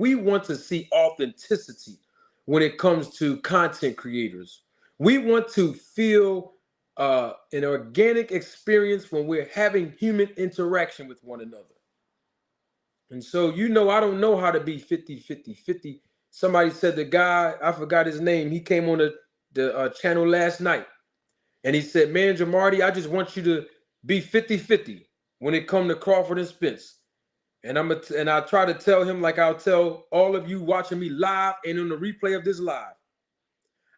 we want to see authenticity when it comes to content creators. We want to feel an organic experience when we're having human interaction with one another. And so, I don't know how to be 50-50-50. Somebody said the guy, I forgot his name, he came on the channel last night and he said, man, Jamardi, I just want you to be 50-50 when it comes to Crawford and Spence. And I try to tell him, like I'll tell all of you watching me live and on the replay of this live,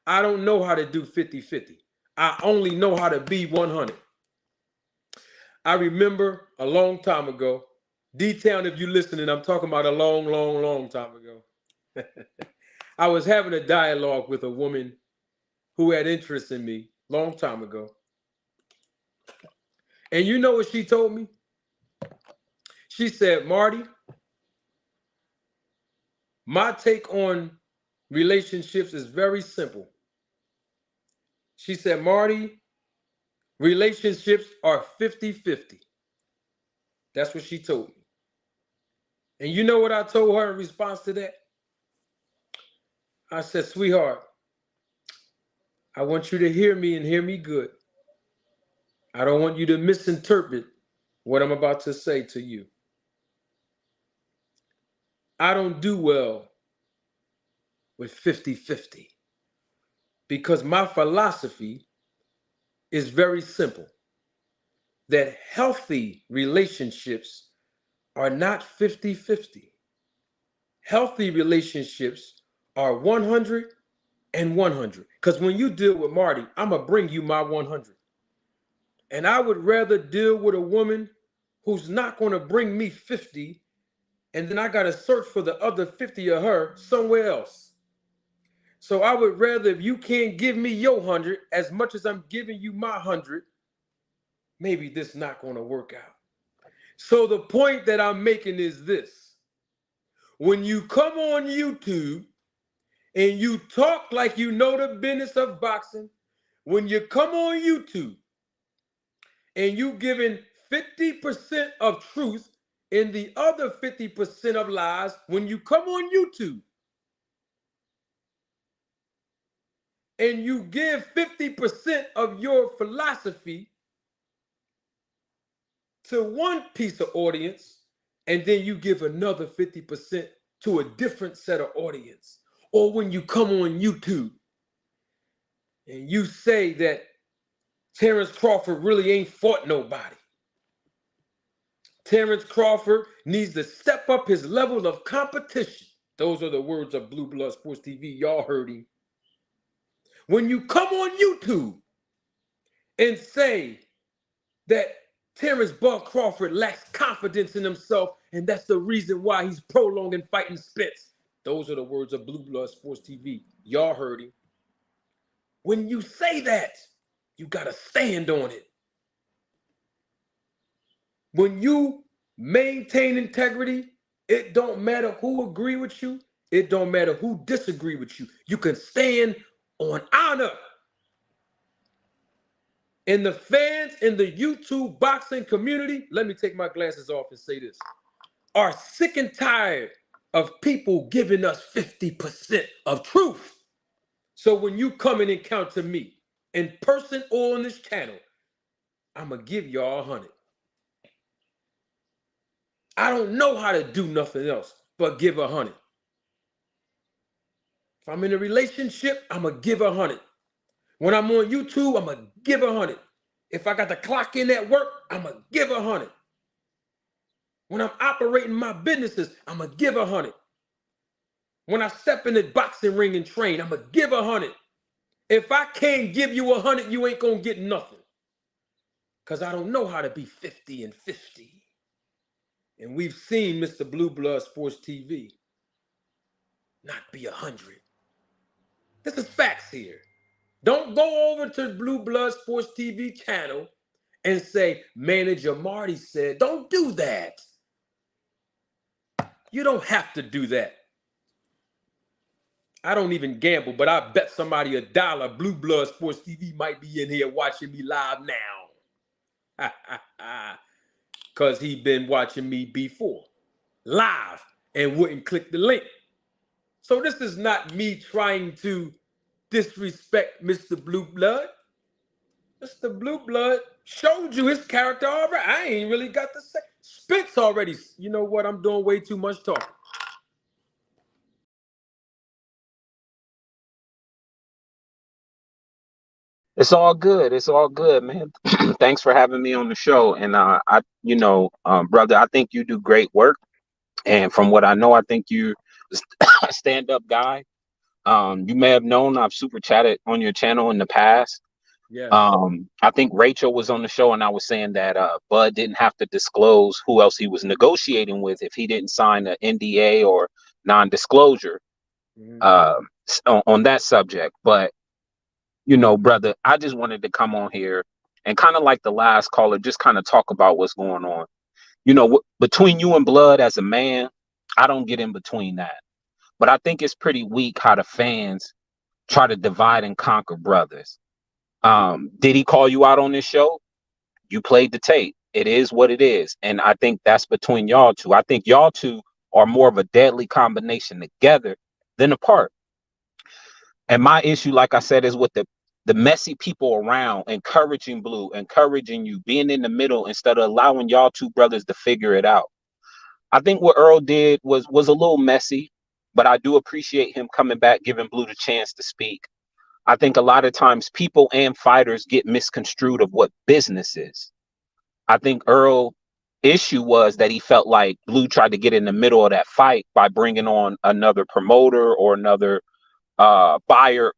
I don't know how to do 50-50. I only know how to be 100. I remember a long time ago, D-Town, if you're listening, I'm talking about a long, long, long time ago. I was having a dialogue with a woman who had interest in me long time ago. And you know what she told me? She said, Marty, my take on relationships is very simple. She said, Marty, relationships are 50-50. That's what she told me. And you know what I told her in response to that? I said, sweetheart, I want you to hear me and hear me good. I don't want you to misinterpret what I'm about to say to you. I don't do well with 50-50 because my philosophy is very simple, that healthy relationships are not 50-50. Healthy relationships are 100 and 100. Because when you deal with Marty, I'm going to bring you my 100. And I would rather deal with a woman who's not going to bring me 50, and then I got to search for the other 50 of her somewhere else. So I would rather, if you can't give me your 100 as much as I'm giving you my 100, maybe this not going to work out. So the point that I'm making is this. When you come on YouTube and you talk like you know the business of boxing, when you come on YouTube and you giving 50% of truth and the other 50% of lies, when you come on YouTube and you give 50% of your philosophy to one piece of audience, and then you give another 50% to a different set of audience. Or when you come on YouTube and you say that Terrence Crawford really ain't fought nobody. Terrence Crawford needs to step up his level of competition. Those are the words of Blue Blood Sports TV. Y'all heard him. When you come on YouTube and say that Terrence Bud Crawford lacks confidence in himself, and that's the reason why he's prolonging fighting Spence. Those are the words of Blue Blood Sports TV. Y'all heard him. When you say that, you got to stand on it. When you maintain integrity, it don't matter who agree with you. It don't matter who disagree with you. You can stand on honor. And the fans in the YouTube boxing community, let me take my glasses off and say this, are sick and tired of people giving us 50% of truth. So when you come and encounter me in person or on this channel, I'm going to give y'all 100. I don't know how to do nothing else but give 100. If I'm in a relationship, I'm going to give 100. When I'm on YouTube, I'm going to give 100. If I got to clock in at work, I'm going to give 100. When I'm operating my businesses, I'm going to give 100. When I step in the boxing ring and train, I'm going to give 100. If I can't give you 100, you ain't going to get nothing. Because I don't know how to be 50 and 50. And we've seen Mr. Blue Blood Sports TV not be 100. This is facts here. Don't go over to Blue Blood Sports TV channel and say, Manager Marty said, don't do that. You don't have to do that. I don't even gamble, but I bet somebody $1 Blue Blood Sports TV might be in here watching me live now. Because he been watching me before. Live. and wouldn't click the link. So this is not me trying to disrespect Mr. Blue Blood. Mr. Blue Blood showed you his character already. I ain't really got to say. Spitz already. You know what? I'm doing way too much talking. It's all good. It's all good, man. Thanks for having me on the show. And brother, I think you do great work. And from what I know, I think you a stand-up guy. You may have known I've super chatted on your channel in the past. Yes. I think Rachel was on the show, and I was saying that Bud didn't have to disclose who else he was negotiating with if he didn't sign an NDA or non-disclosure Mhm. uh, on that subject. But brother, I just wanted to come on here and kind of like the last caller, just kind of talk about what's going on. Between you and Blood as a man, I don't get in between that. But I think it's pretty weak how the fans try to divide and conquer brothers. Did he call you out on this show? You played the tape. It is what it is. And I think that's between y'all two. I think y'all two are more of a deadly combination together than apart. And my issue, like I said, is with the messy people around encouraging Blue, encouraging you, being in the middle instead of allowing y'all two brothers to figure it out. I think what Earl did was a little messy, but I do appreciate him coming back, giving Blue the chance to speak. I think a lot of times people and fighters get misconstrued of what business is. I think Earl issue was that he felt like Blue tried to get in the middle of that fight by bringing on another promoter or another buyer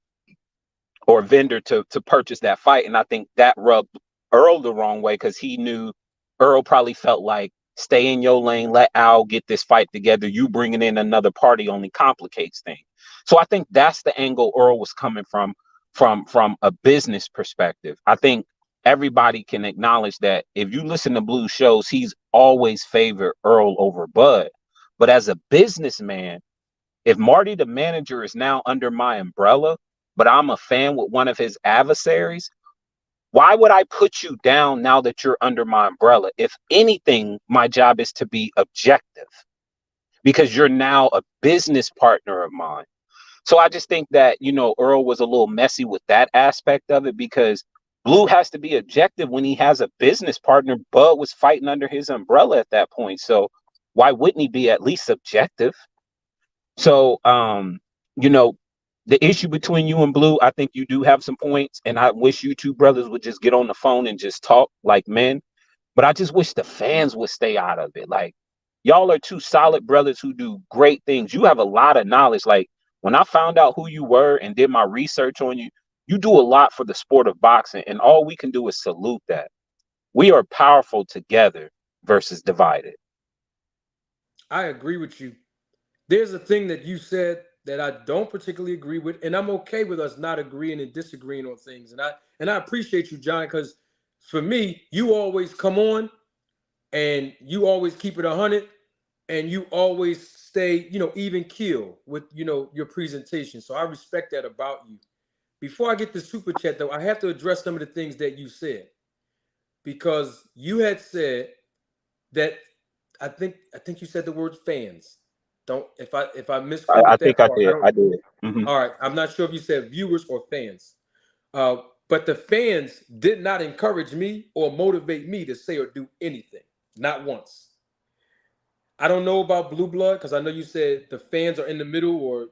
or vendor to purchase that fight. And I think that rubbed Earl the wrong way because he knew Earl probably felt like stay in your lane, let Al get this fight together. You bringing in another party only complicates things. So I think that's the angle Earl was coming from a business perspective. I think everybody can acknowledge that if you listen to Blue shows, he's always favored Earl over Bud. But as a businessman, if Marty, the manager, is now under my umbrella, but I'm a fan with one of his adversaries, why would I put you down now that you're under my umbrella? If anything, my job is to be objective because you're now a business partner of mine. So I just think that, Earl was a little messy with that aspect of it because Blue has to be objective when he has a business partner. Bud was fighting under his umbrella at that point. So why wouldn't he be at least objective? So, you know, the issue between you and Blue, I think you do have some points, and I wish you two brothers would just get on the phone and just talk like men. But I just wish the fans would stay out of it. Like, y'all are two solid brothers who do great things. You have a lot of knowledge. Like, when I found out who you were and did my research on you, you do a lot for the sport of boxing, and all we can do is salute that. We are powerful together versus divided. I agree with you. There's a thing that you said that I don't particularly agree with, and I'm okay with us not agreeing and disagreeing on things. And I appreciate you, John, because for me, you always come on and you always keep it 100, and you always stay, even keel with your presentation. So I respect that about you. Before I get the super chat though, I have to address some of the things that you said because you had said that I think you said the word fans. Don't if I I misquoted think that I part. I did. don't. I did. Mhm. All right, I'm not sure if you said viewers or fans. Uh, but the fans did not encourage me or motivate me to say or do anything. Not once. I don't know about Blue Blood because I know you said the fans are in the middle or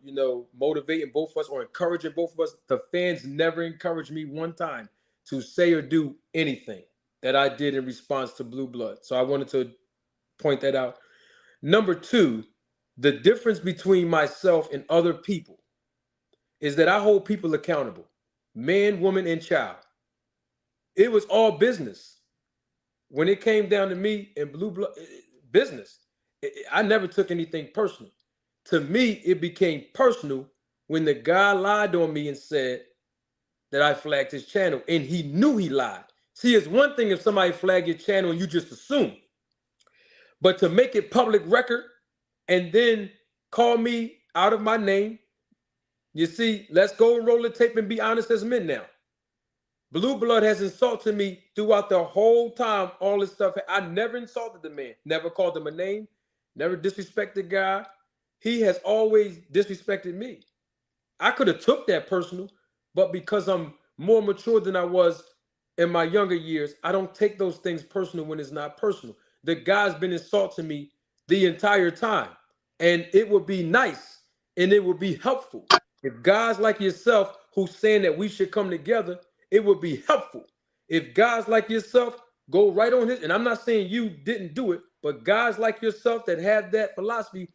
motivating both of us or encouraging both of us. The fans never encouraged me one time to say or do anything that I did in response to Blue Blood. So I wanted to point that out. Number two, the difference between myself and other people is that I hold people accountable, man, woman, and child. It was all business. When it came down to me and Blue Blood, business. I never took anything personal. To me, it became personal when the guy lied on me and said that I flagged his channel, and he knew he lied. See, it's one thing if somebody flag your channel and you just assume, but to make it public record and then call me out of my name, you see, let's go and roll the tape and be honest as men now. Blue Blood has insulted me throughout the whole time. All this stuff. I never insulted the man. Never called him a name. Never disrespected the guy. he has always disrespected me. I could have took that personal, but because I'm more mature than I was in my younger years, I don't take those things personal when it's not personal. The guy's been insulting me the entire time, and it would be nice and it would be helpful if guys like yourself who's saying that we should come together. It would be helpful if guys like yourself go right on his. And I'm not saying you didn't do it, but guys like yourself that have that philosophy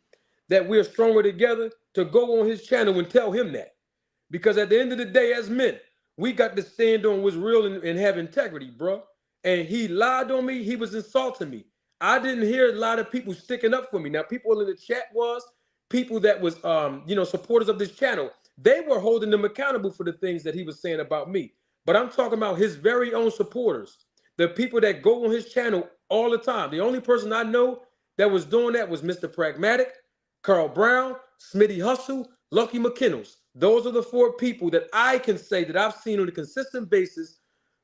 that we're stronger together to go on his channel and tell him that. Because at the end of the day, as men, we got to stand on what's real and have integrity, bro. And he lied on me. He was insulting me. I didn't hear a lot of people sticking up for me. Now, people in the chat was people that was, supporters of this channel. They were holding him accountable for the things that he was saying about me. But I'm talking about his very own supporters, the people that go on his channel all the time. The only person I know that was doing that was Mr. Pragmatic, Carl Brown, Smitty Hustle, Lucky McKinnels. Those are the 4 people that I can say that I've seen on a consistent basis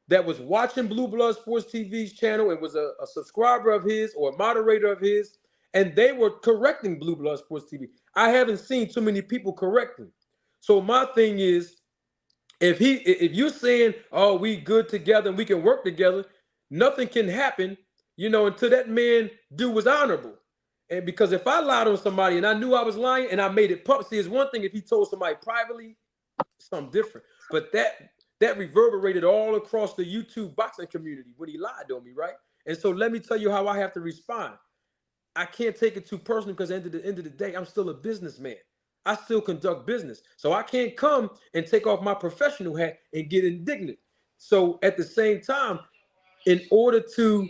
that was watching Blue Blood Sports TV's channel and was a subscriber of his or a moderator of his, and they were correcting Blue Blood Sports TV. I haven't seen too many people correcting. So my thing is, if you're saying, oh, we good together and we can work together, nothing can happen, until that man do was honorable. And because if I lied on somebody and I knew I was lying and I made it public, see, it's one thing if he told somebody privately, something different. But that reverberated all across the YouTube boxing community when he lied on me, right? And so let me tell you how I have to respond. I can't take it too personally because at the end of the day, I'm still a businessman. I still conduct business. So I can't come and take off my professional hat and get indignant. So at the same time, in order to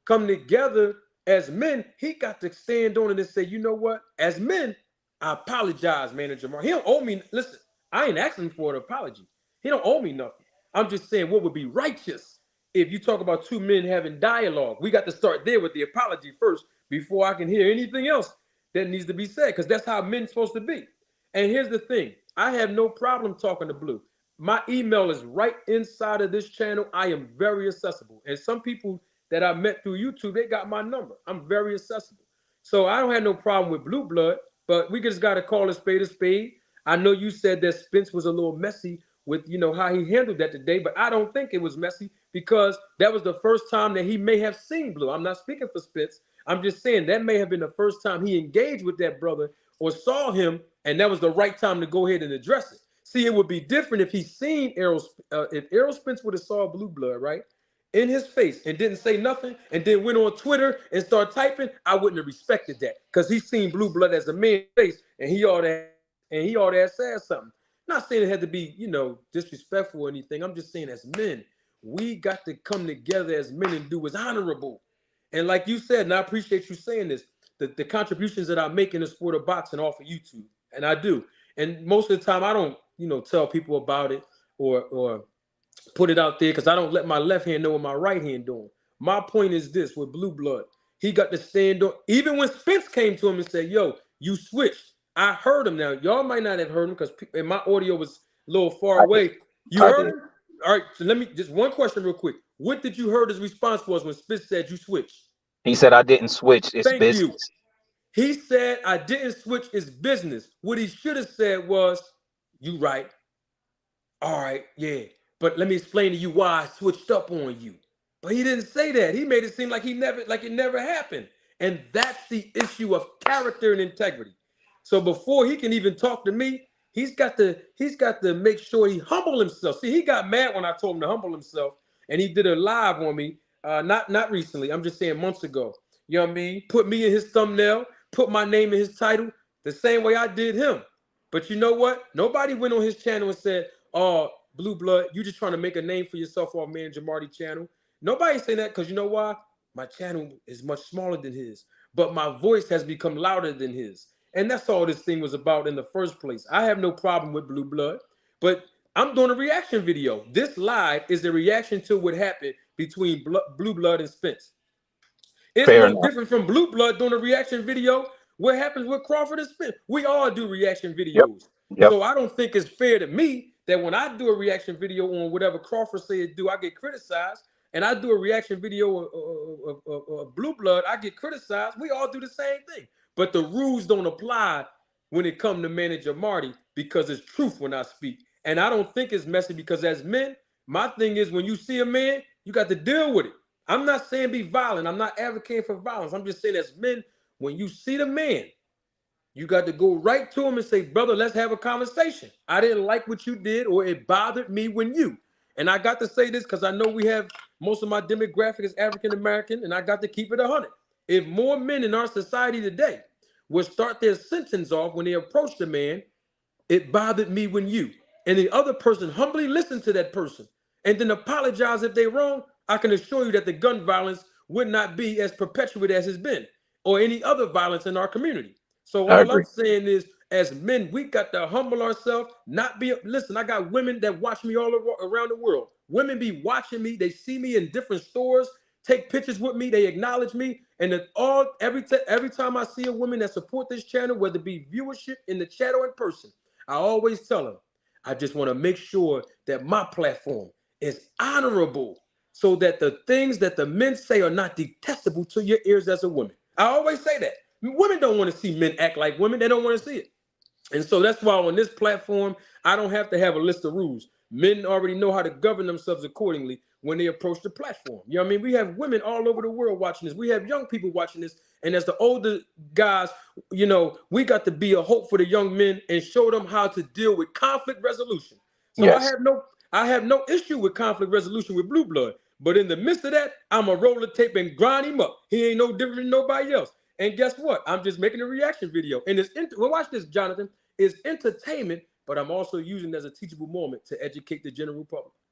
come together as men, he got to stand on it and say, you know what? As men, I apologize, Manager Mark. He don't owe me. Listen, I ain't asking for an apology. He don't owe me nothing. I'm just saying what would be righteous if you talk about 2 men having dialogue. We got to start there with the apology first before I can hear anything else that needs to be said, because that's how men's supposed to be. And here's the thing. I have no problem talking to Blue. My email is right inside of this channel. I am very accessible. And some people that I met through YouTube, they got my number. I'm very accessible. So I don't have no problem with Blue Blood, but we just got to call a spade a spade. I know you said that Spence was a little messy with, how he handled that today, but I don't think it was messy because that was the first time that he may have seen Blue. I'm not speaking for Spence. I'm just saying that may have been the first time he engaged with that brother or saw him, and that was the right time to go ahead and address it. See, it would be different if he seen if Errol Spence would have saw Blue Blood, right, in his face and didn't say nothing and then went on Twitter and started typing. I wouldn't have respected that because he's seen Blue Blood as a man's face and he ought to have said something. Not saying it had to be, disrespectful or anything. I'm just saying as men, we got to come together as men and do what's honorable. And like you said, and I appreciate you saying this, the contributions that I make in the sport of boxing off of YouTube, and I do. And most of the time I don't, tell people about it or put it out there because I don't let my left hand know what my right hand doing. My point is this with Blue Blood. He got to stand on, even when Spence came to him and said, yo, you switched. I heard him now. Y'all might not have heard him because my audio was a little far away. You heard him? All right, so let me, just one question real quick. What did you heard his response was when Spence said you switched? He said, I didn't switch. It's Thank business. You. He said, I didn't switch. It's business. What he should have said was, you right. All right, yeah. But let me explain to you why I switched up on you. But he didn't say that. He made it seem like it never happened. And that's the issue of character and integrity. So before he can even talk to me, he's got to make sure he humble himself. See, he got mad when I told him to humble himself, and he did a live on me. Not recently. I'm just saying months ago. You know what I mean? Put me in his thumbnail, put my name in his title, the same way I did him. But you know what? Nobody went on his channel and said, oh, Blue Blood, you just trying to make a name for yourself off Manager Marty channel. Nobody's saying that because you know why? My channel is much smaller than his, but my voice has become louder than his. And that's all this thing was about in the first place. I have no problem with Blue Blood, but I'm doing a reaction video. This live is the reaction to what happened between Blue Blood and Spence. It's no different from Blue Blood doing a reaction video. What happens with Crawford and Spence? We all do reaction videos. Yep. So I don't think it's fair to me that when I do a reaction video on whatever Crawford said do, I get criticized. And I do a reaction video of Blue Blood, I get criticized. We all do the same thing. but the rules don't apply when it comes to Manager Marty because it's truth when I speak. And I don't think it's messy because as men, my thing is when you see a man, you got to deal with it. I'm not saying be violent. I'm not advocating for violence. I'm just saying as men, when you see the man, you got to go right to him and say, brother, let's have a conversation. I didn't like what you did, or it bothered me when you. And I got to say this because I know we have most of my demographic is African American, and I got to keep it 100. If more men in our society today would start their sentence off when they approach the man, it bothered me when you. And the other person humbly listen to that person and then apologize if they're wrong, I can assure you that the gun violence would not be as perpetuated as it's been, or any other violence in our community. So I all agree. I'm saying is, as men, we got to humble ourselves, not be, listen, I got women that watch me all around the world. Women be watching me, they see me in different stores, take pictures with me, they acknowledge me, and every time I see a woman that support this channel, whether it be viewership in the chat or in person, I always tell them, I just want to make sure that my platform is honorable so that the things that the men say are not detestable to your ears as a woman. I always say that. Women don't want to see men act like women. They don't want to see it. And so that's why on this platform, I don't have to have a list of rules. Men already know how to govern themselves accordingly when they approach the platform. You know what I mean? We have women all over the world watching this. We have young people watching this. And as the older guys, you know, we got to be a hope for the young men and show them how to deal with conflict resolution. So Yes. I have no issue with conflict resolution with Blue Blood. But in the midst of that, I'm a roll the tape and grind him up. He ain't no different than nobody else. And guess what? I'm just making a reaction video. And well, watch this, Jonathan. It's entertainment, but I'm also using it as a teachable moment to educate the general public.